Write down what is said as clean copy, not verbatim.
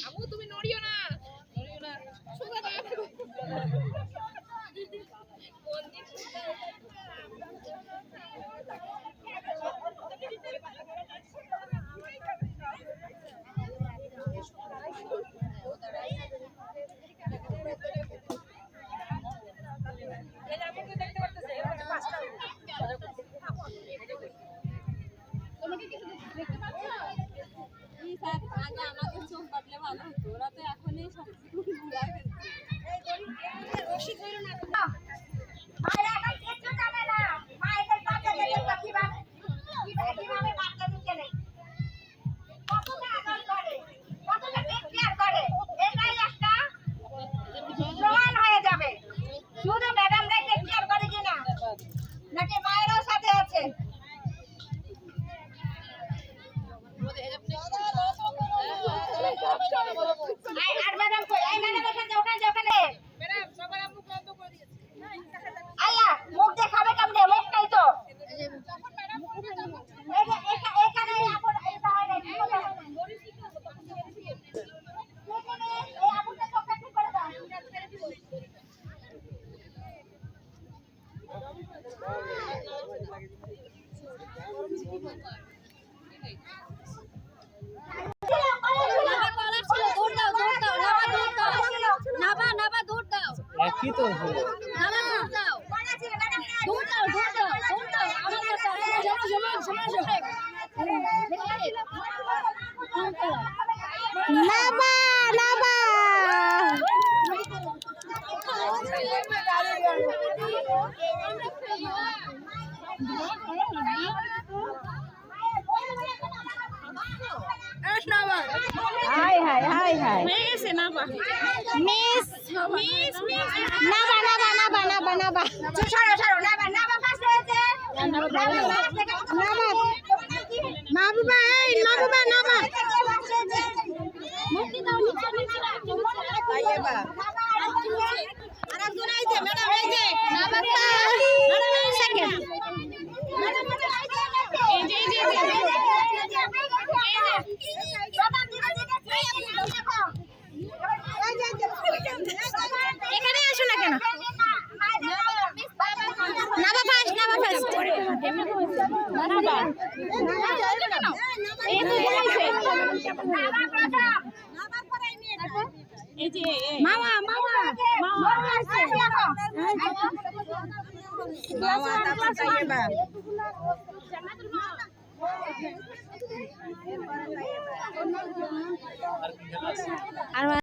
আমু তুমি নড়িও না, নড়িও না, সোজা দাঁড়াও। কোন দিক সোজা? আমাদের চোখ বাটলে ভালো হতো, ওরা তো এখনই সব শুধু ম্যাডামরাই টেক কেয়ার করে কিনা নাকি মায়েরাও সাথে আছে? আর ম্যাডাম কই? এই ম্যাডাম এখানে ওখানে ম্যাডাম সবার আমু বন্ধ করে দিয়েছে। আল্লাহ মুখ দেখাবে কেমনে? মুখটাই তো এই যে এখানে আপন এই তাহলে কি হবে? এই আপুটা চোখটা ঠিক করে দাও। একই তো হলো। নাবা নাবা হাই হাই হাই হাই মিস নাবা, মিস মিস মিস নাবা নাবা নাবা নাবা নাবা সরো সরো নাবা ফার্স্ট হয়েছে। নাবা মাহবুবা এই মাহবুবা নাবা মুক্তি দাও নিচে নিচে তাইবা আরেকজন আইছে ম্যাডাম এই যে নাবা ম্যাডাম এই সেকেন্ড এই যে এখানে আসো না কেন নাবা ফার্স্ট নাবা এই তো যাইছে এই যে মামা তারপর তাইবা আর